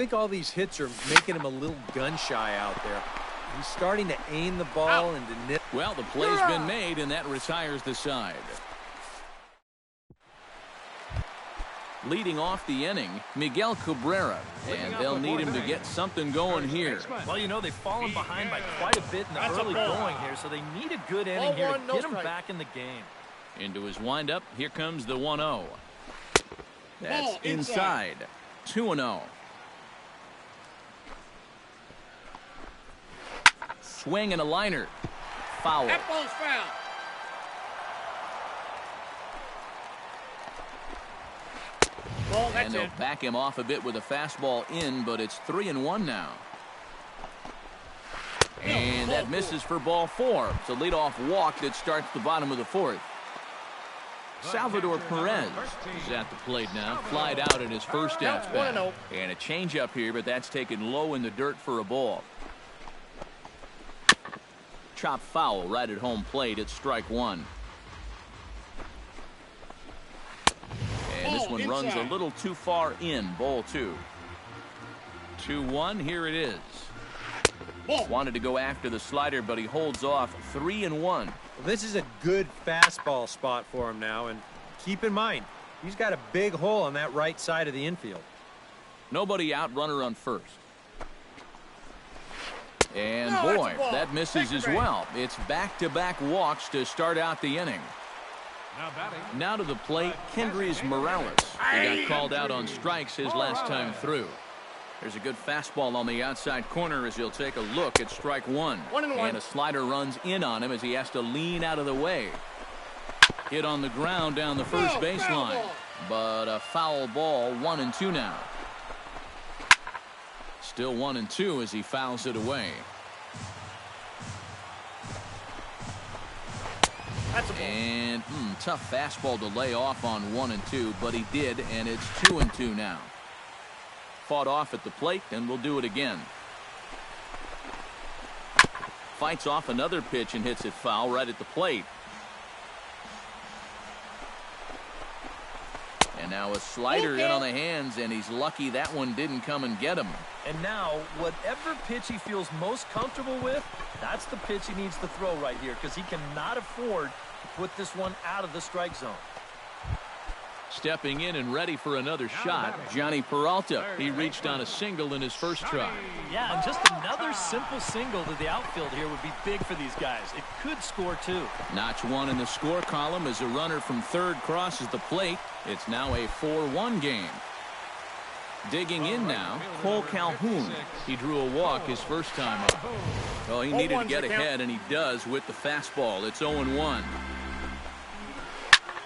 I think all these hits are making him a little gun-shy out there. He's starting to aim the ball into net. Well, the play's been made, and that retires the side. Leading off the inning, Miguel Cabrera, and they'll need him to get something going here. Well, you know, they've fallen behind by quite a bit in the early going here, so they need a good inning here to get them back in the game. Into his windup, here comes the 1-0. That's inside. 2-0. Swing and a liner. Foul. That ball's foul. Well, and they'll back him off a bit with a fastball in, but it's 3-1 now. And that misses for ball 4. It's a leadoff walk that starts the bottom of the 4th. Salvador Perez is at the plate now. Flied out in his first at-bat. And a changeup here, but that's taken low in the dirt for a ball. Chop foul right at home plate. It's strike 1. And this one runs a little too far in. Ball 2. 2-1. Here it is. Wanted to go after the slider, but he holds off. 3-1. Well, this is a good fastball spot for him now, and keep in mind, he's got a big hole on that right side of the infield. Nobody out, runner on first. And boy, that misses as well. It's back-to-back walks to start out the inning. Now to the plate, Kendrys Morales. He got called out on strikes his last time through. There's a good fastball on the outside corner as he'll take a look at strike 1. And a slider runs in on him as he has to lean out of the way. Hit on the ground down the first baseline. But a foul ball. 1-2 now. Still 1-2 as he fouls it away. And tough fastball to lay off on 1-2, but he did, and it's 2-2 now. Fought off at the plate, and we'll do it again. Fights off another pitch and hits it foul right at the plate. And now a slider in on the hands, and he's lucky that one didn't come and get him. And now, whatever pitch he feels most comfortable with, that's the pitch he needs to throw right here, because he cannot afford to put this one out of the strike zone. Stepping in and ready for another shot, Johnny Peralta. He reached on a single in his first try. Yeah, and just another simple single to the outfield here would be big for these guys. It could score 2. Notch 1 in the score column as a runner from third crosses the plate. It's now a 4-1 game. Digging in now, Cole Calhoun. He drew a walk his first time up. Well, he needed to get ahead, and he does with the fastball. It's 0-1.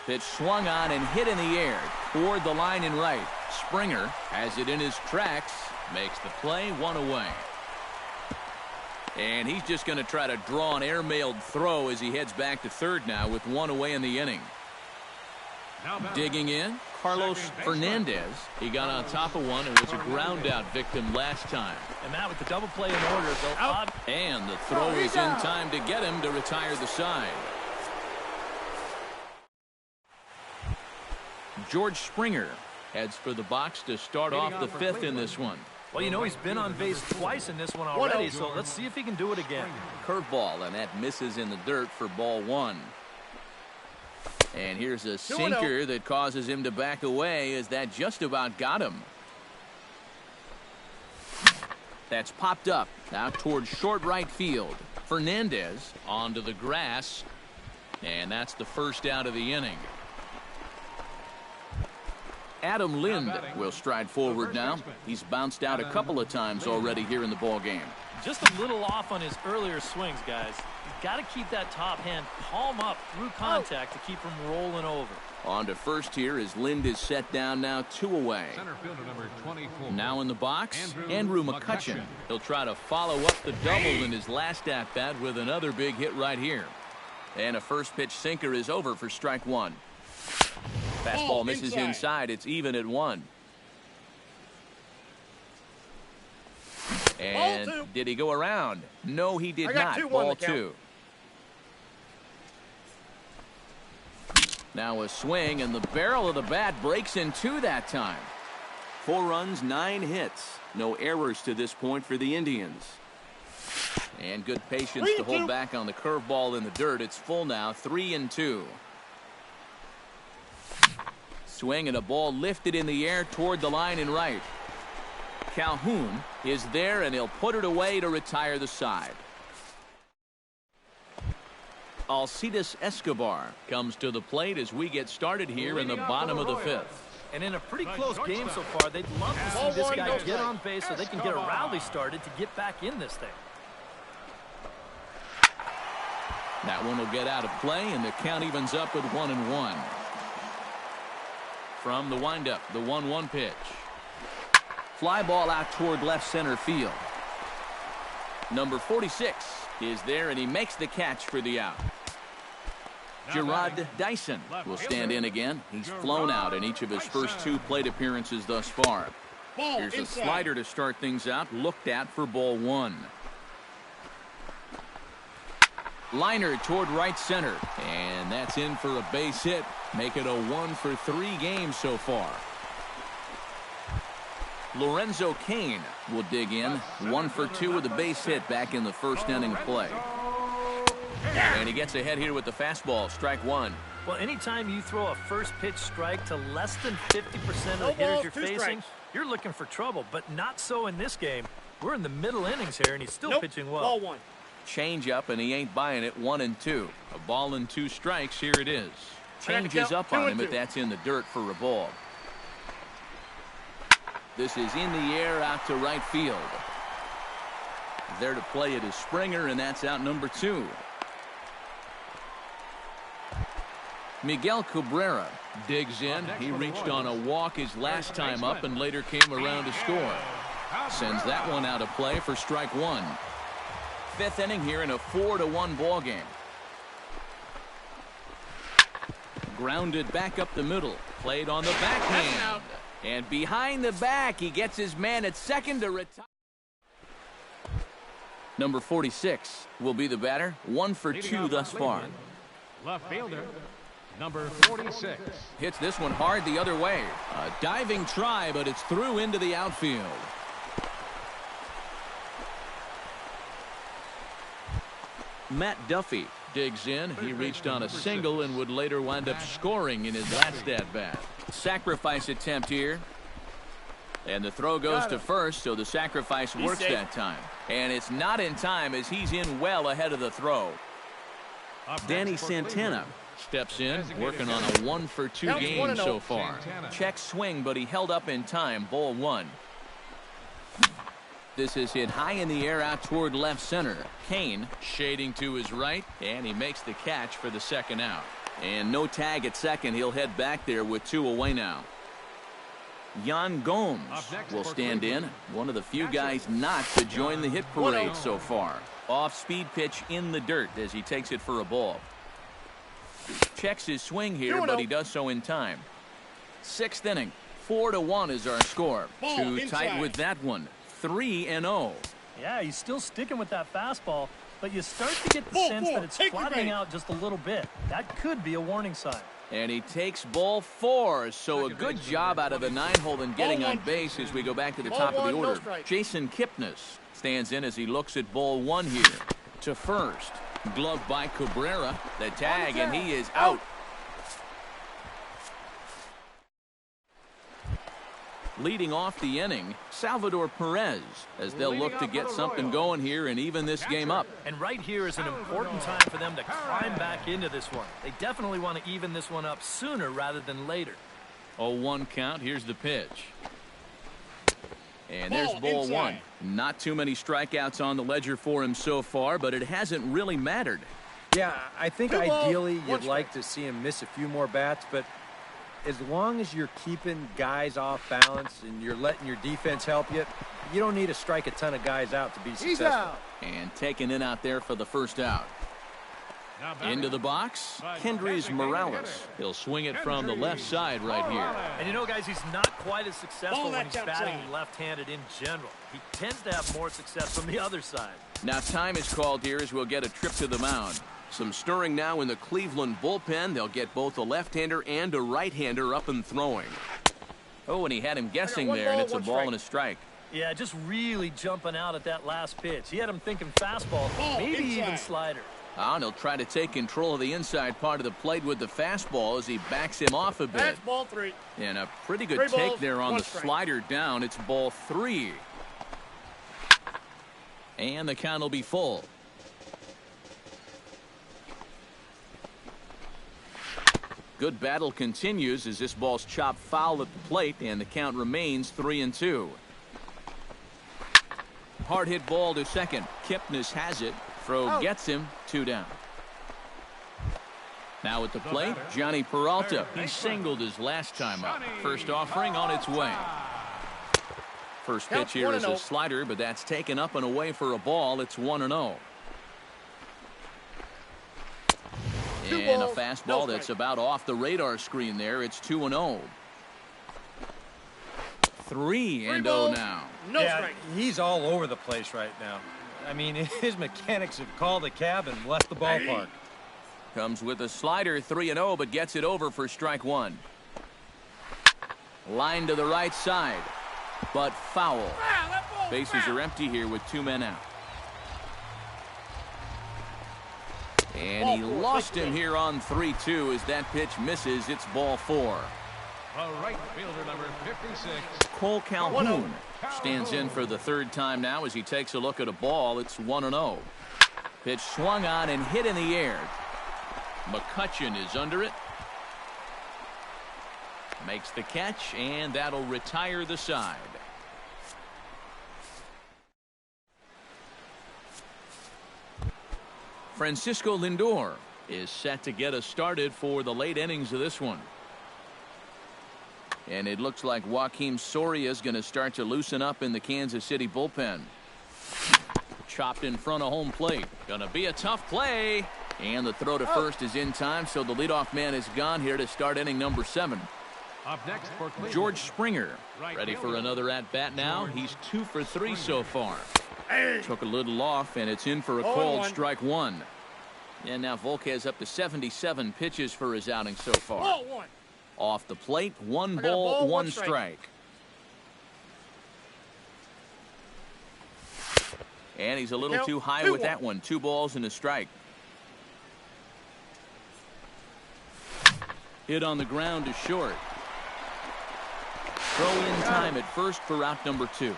Pitch swung on and hit in the air toward the line and right. Springer has it in his tracks, makes the play, 1 away. And he's just going to try to draw an airmailed throw as he heads back to third now with 1 away in the inning. Digging in, Carlos Fernandez. He got on top of one and was a ground out victim last time. And Matt, with the double play in order, they'll and the throw is in time to get him to retire the side. George Springer heads for the box to start off the 5th in this one. Well, you know, he's been on base twice in this one already, so let's see if he can do it again. Curveball, and that misses in the dirt for ball 1. And here's a sinker that causes him to back away as that just about got him. That's popped up out towards short right field. Fernandez onto the grass, and that's the first out of the inning. Adam Lind will stride forward now. He's bounced out a couple of times already here in the ball game. Just a little off on his earlier swings, guys. You've got to keep that top hand palm up through contact to keep him rolling over. On to first here as Lind is set down now, 2 away. Now in the box, Andrew McCutchen. He'll try to follow up the double in his last at-bat with another big hit right here. And a first pitch sinker is over for strike 1. Fastball misses inside. It's even at 1. And did he go around? No, he did not. Ball 2. Now a swing, and the barrel of the bat breaks in 2 that time. 4 runs, 9 hits. No errors to this point for the Indians. And good patience to hold back on the curveball in the dirt. It's full now, 3-2. Swing and a ball lifted in the air toward the line and right. Calhoun is there, and he'll put it away to retire the side. Alcides Escobar comes to the plate as we get started here in the bottom of the 5th. And in a pretty close game so far, they'd love to see this guy get on base so they can get a rally started to get back in this thing. That one will get out of play, and the count evens up at 1-1. From the windup, the 1-1 pitch. Fly ball out toward left center field. Number 46 is there, and he makes the catch for the out. Gerard Dyson will stand in again. He's flown out in each of his first 2 plate appearances thus far. Here's a slider to start things out, looked at for ball 1. Liner toward right center, and that's in for a base hit. Make it a 1-for-3 game so far. Lorenzo Cain will dig in. 1-for-2 with a base hit back in the first inning of play. And he gets ahead here with the fastball, strike 1. Well, anytime you throw a first pitch strike to less than 50% of the hitters you're facing, you're looking for trouble, but not so in this game. We're in the middle innings here, and he's still pitching well. Ball 1. Change up, and he ain't buying it. 1-2. A ball and 2 strikes. Here it is. Changes up on him, but that's in the dirt for a ball. This is in the air out to right field. There to play it is Springer, and that's out number 2. Miguel Cabrera digs in. He reached on a walk his last time up and later came around to score. Sends that one out of play for strike 1. 5th inning here in a 4-1 ball game. Grounded back up the middle. Played on the backhand. And behind the back, he gets his man at second to retire. Number 46 will be the batter. 1-for-2 thus far. Left fielder, number 46. Hits this one hard the other way. A diving try, but it's through into the outfield. Matt Duffy digs in. He reached on a single and would later wind up scoring in his last at-bat. Sacrifice attempt here. And the throw goes to first, so the sacrifice works that time. And it's not in time as he's in well ahead of the throw. Danny Santana steps in, working on a 1-for-2 game so far. Check swing, but he held up in time. Ball 1. This is hit high in the air out toward left center. Cain shading to his right, and he makes the catch for the second out. And no tag at second. He'll head back there with 2 away now. Yan Gomes will stand in. One of the few guys not to join the hit parade so far. Off-speed pitch in the dirt as he takes it for a ball. Checks his swing here, but he does so in time. 6th inning. 4-1 is our score. Too tight with that one. 3-0. Yeah, he's still sticking with that fastball, but you start to get the sense that it's flattening out just a little bit. That could be a warning sign. And he takes ball 4, so a good job out of the 9-hole and getting on base as we go back to the top of the order. Jason Kipnis stands in as he looks at ball 1 here. To first. Glove by Cabrera. The tag, and he is out. Leading off the inning, Salvador Perez, as they'll look to get something going here and even this game up. And right here is an important time for them to climb back into this one. They definitely want to even this one up sooner rather than later. 0-1 count. Here's the pitch. And there's ball 1. Not too many strikeouts on the ledger for him so far, but it hasn't really mattered. Yeah, I think ideally you'd like to see him miss a few more bats, but as long as you're keeping guys off balance and you're letting your defense help you, you don't need to strike a ton of guys out to be successful. And taken in out there for the first out. Into the box, Kendrys Morales. He'll swing it from the left side right here. And you know, guys, he's not quite as successful when he's batting left-handed in general. He tends to have more success from the other side. Now time is called here as we'll get a trip to the mound. Some stirring now in the Cleveland bullpen. They'll get both a left-hander and a right-hander up and throwing. Oh, and he had him guessing there, and it's a ball and a strike. Yeah, just really jumping out at that last pitch. He had him thinking fastball, maybe even slider. And he'll try to take control of the inside part of the plate with the fastball as he backs him off a bit. That's ball 3. And a pretty good take there on the slider down. It's ball 3. And the count will be full. Good battle continues as this ball's chopped foul at the plate, and the count remains 3-2. Hard hit ball to second. Kipnis has it. Throw gets him. 2 down. Now at the plate, Johnny Peralta. He singled his last time up. First offering on its way. First pitch here is a slider, but that's taken up and away for a ball. It's 1-0. And a fastball that's about off the radar screen there. It's 2-0. 3-0 now. Yeah, he's all over the place right now. I mean, his mechanics have called a cab and left the ballpark. Comes with a slider, 3-0, but gets it over for strike 1. Line to the right side, but foul. Bases are empty here with 2 men out. And he lost him here on 3-2 as that pitch misses. It's ball 4. Right fielder number 56. Cole Calhoun stands in for the 3rd time now as he takes a look at a ball. It's 1-0. Pitch swung on and hit in the air. McCutchen is under it. Makes the catch, and that'll retire the side. Francisco Lindor is set to get us started for the late innings of this one. And it looks like Joakim Soria is going to start to loosen up in the Kansas City bullpen. Chopped in front of home plate. Going to be a tough play. And the throw to first is in time, so the leadoff man is gone here to start inning number 7. Up next for George Springer ready for another at-bat now. He's 2 for 3 so far. Took a little off, and it's in for a called strike 1. And now Volquez up to 77 pitches for his outing so far. Off the plate, 1 ball, 1 strike. And he's a little too high with that one. 2 balls and a strike. Hit on the ground to short. Throw in time at first for out number 2.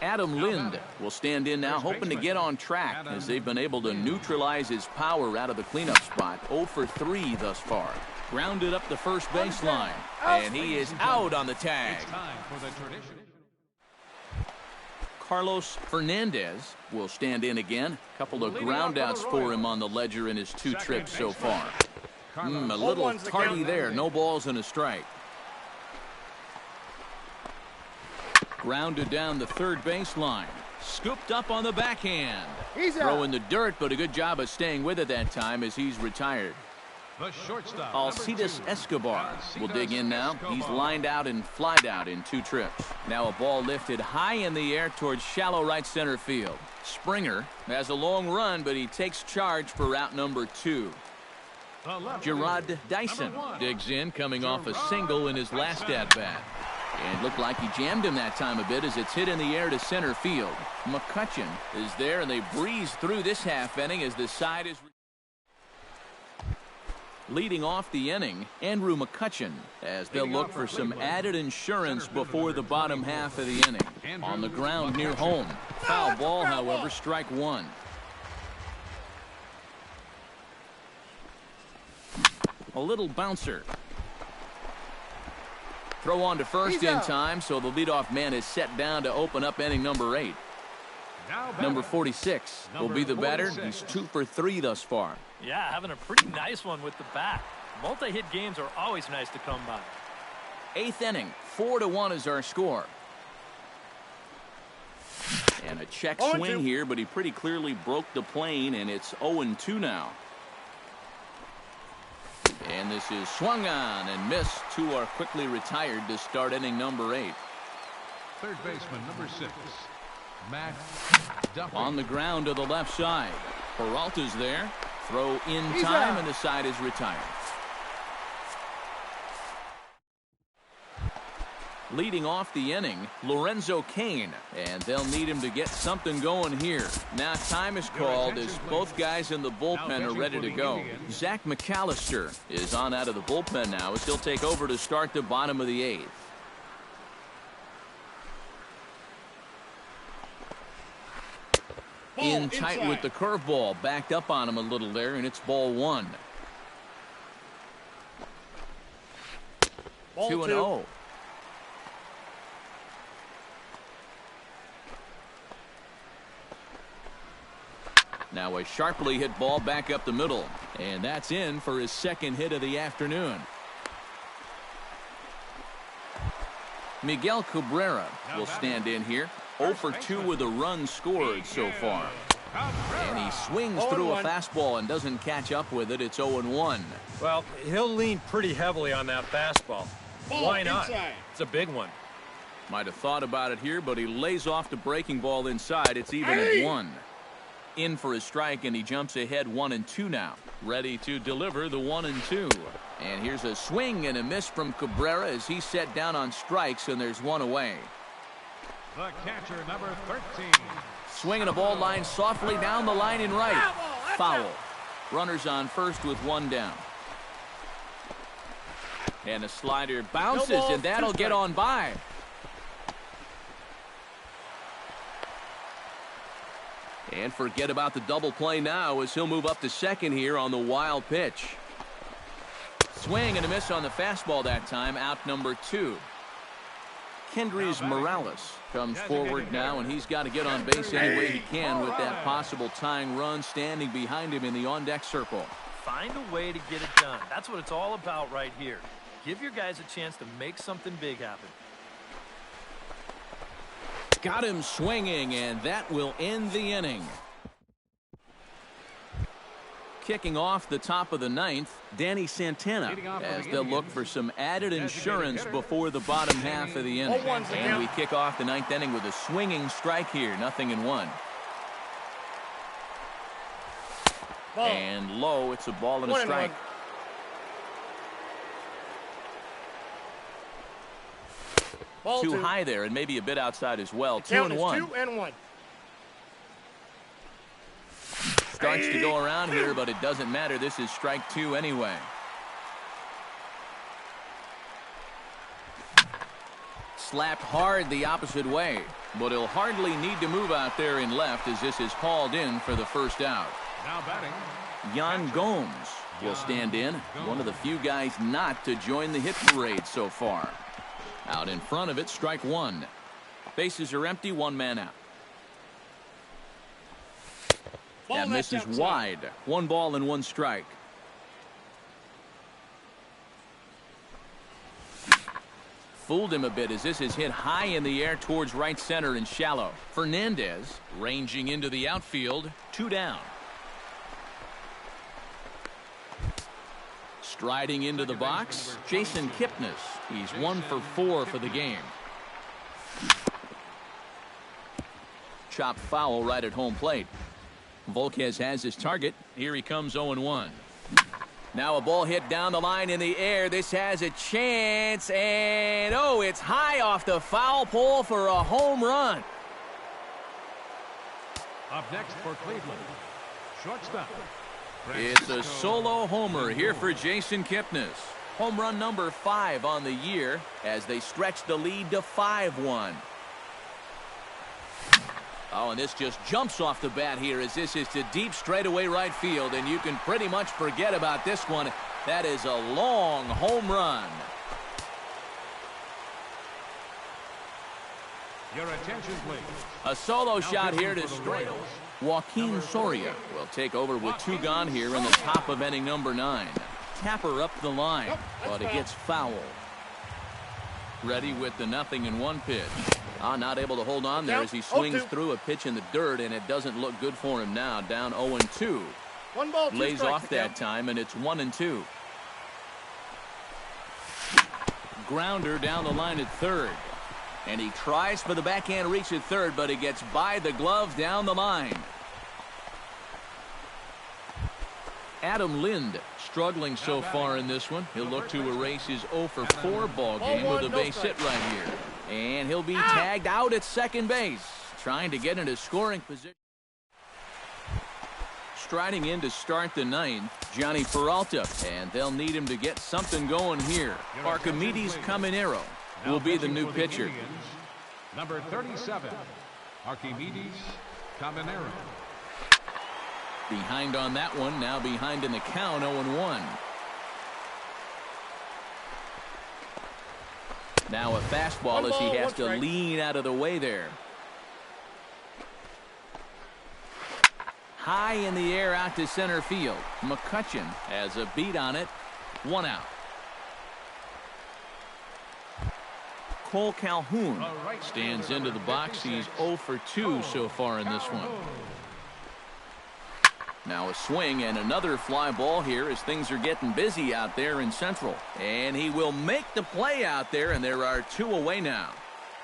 Adam Lind will stand in now, hoping to get on track as they've been able to neutralize his power out of the cleanup spot. 0 for 3 thus far. Grounded up the first baseline, and he is out on the tag. Carlos Fernandez will stand in again. A couple of groundouts for him on the ledger in his 2 trips so far. A little tardy there. No balls and a strike. Grounded down the third baseline. Scooped up on the backhand. Throw in the dirt, but a good job of staying with it that time as he's retired. The shortstop, Alcides Escobar will dig in now. He's lined out and flied out in 2 trips. Now a ball lifted high in the air towards shallow right center field. Springer has a long run, but he takes charge for out number 2. Gerard Dyson digs in, coming off a single in his last at-bat. And looked like he jammed him that time a bit as it's hit in the air to center field. McCutchen is there, and they breeze through this half inning as the side is... Leading off the inning, Andrew McCutchen, as they'll look for some added insurance before the bottom half of the inning. On the ground near home. Foul ball, however, strike 1. A little bouncer. Throw on to first in time, so the leadoff man is set down to open up inning number 8. Number 46 will be the batter. He's 2 for 3 thus far. Yeah, having a pretty nice one with the bat. Multi-hit games are always nice to come by. 8th inning, 4-1 is our score. And a check swing here, but he pretty clearly broke the plane, and it's 0-2 now. And this is swung on and missed. 2 are quickly retired to start inning number 8. Third baseman, number 6, Matt Duffy. On the ground to the left side. Peralta's there. Throw in time, and the side is retired. Leading off the inning, Lorenzo Cain, and they'll need him to get something going here. Now time is called as both guys in the bullpen are ready to go. Zach McAllister is on out of the bullpen now as he'll take over to start the bottom of the 8th. In tight with the curveball, backed up on him a little there, and it's ball 1. 2-0. Now a sharply hit ball back up the middle, and that's in for his second hit of the afternoon. Miguel Cabrera will stand in here. 0 for 2 with a run scored so far. And he swings through a fastball and doesn't catch up with it. It's 0-1. Well, he'll lean pretty heavily on that fastball. Why not? It's a big one. Might have thought about it here, but he lays off the breaking ball inside. It's even at 1. In for a strike, and he jumps ahead 1-2 now. Ready to deliver the 1-2. And here's a swing and a miss from Cabrera as he's set down on strikes, and there's 1 away. The catcher, number 13. Swinging a ball line softly down the line in right. Foul. Runners on first with 1 down. And a slider bounces, and that'll get on by. And forget about the double play now as he'll move up to second here on the wild pitch. Swing and a miss on the fastball that time, out number 2. Kendrys Morales comes forward now, and he's got to get on base any way he can with that possible tying run standing behind him in the on-deck circle. Find a way to get it done. That's what it's all about right here. Give your guys a chance to make something big happen. Got him swinging, and that will end the inning. Kicking off the top of the 9th, Danny Santana, as they'll look for some added insurance before the bottom half of the inning. And we kick off the 9th inning with a swinging strike here, 0-1. And low, it's a ball and a strike. Too high there, and maybe a bit outside as well. 2-1. 2-1. Starts to go around here, but it doesn't matter. This is strike 2 anyway. Slapped hard the opposite way, but he'll hardly need to move out there in left as this is hauled in for the first out. Now batting, Yan Gomes will stand in, one of the few guys not to join the hit parade so far. Out in front of it, strike 1. Bases are empty, 1 man out. That misses wide. 1 ball and 1 strike. Fooled him a bit as this is hit high in the air towards right center and shallow. Fernandez ranging into the outfield, 2 down. Striding into the box, Jason Kipnis. He's 1 for 4 for the game. Chopped foul right at home plate. Volquez has his target. Here he comes 0-1. Now a ball hit down the line in the air. This has a chance, and oh, it's high off the foul pole for a home run. up next for Cleveland, shortstop. It's a solo homer here for Jason Kipnis. Home run number 5 on the year as they stretch the lead to 5-1. Oh, and this just jumps off the bat here as this is to deep straightaway right field, and you can pretty much forget about this one. That is a long home run. Your attention, please. A solo shot here to straight. Joaquin Soria will take over with 2 gone here in the top of inning number 9. Tapper up the line, but it gets foul. Ready with the 0-1 pitch. Not able to hold on there as he swings through a pitch in the dirt, and it doesn't look good for him now. Down 0-2. 1 ball, 2 Lays strikes off that time, and it's 1-2. Grounder down the line at third. And he tries for the backhand reach at third, but he gets by the glove down the line. Adam Lind struggling so far in this one. He'll look to erase his 0 for 4 ball game with a base hit right here. And he'll be tagged out at second base, trying to get into scoring position. Striding in to start the ninth, Johnny Peralta, and they'll need him to get something going here. Archimedes Caminero will be the new pitcher. Number 37, Archimedes Caminero. Behind on that one, now behind in the count, 0-1. Now a fastball as he has to lean out of the way there. High in the air out to center field. McCutchen has a beat on it. 1 out. Cole Calhoun stands into the box. He's 0 for 2 so far in this one. Now a swing and another fly ball here as things are getting busy out there in Central. And he will make the play out there, and there are 2 away now.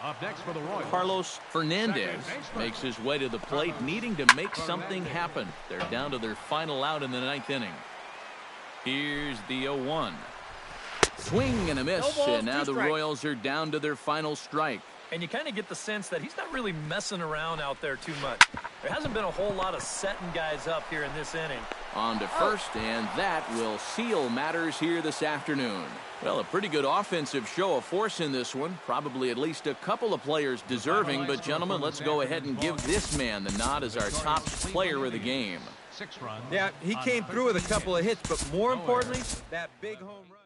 Up next for the Royals, Carlos Fernandez makes his way to the plate, needing to make something happen. They're down to their final out in the 9th inning. Here's the 0-1. Swing and a miss, and now the Royals are down to their final strike. And you kind of get the sense that he's not really messing around out there too much. There hasn't been a whole lot of setting guys up here in this inning. On to first, and that will seal matters here this afternoon. Well, a pretty good offensive show of force in this one. Probably at least a couple of players deserving. But, gentlemen, let's go ahead and give this man the nod as our top player of the game. Yeah, he came through with a couple of hits, but more importantly, that big home run.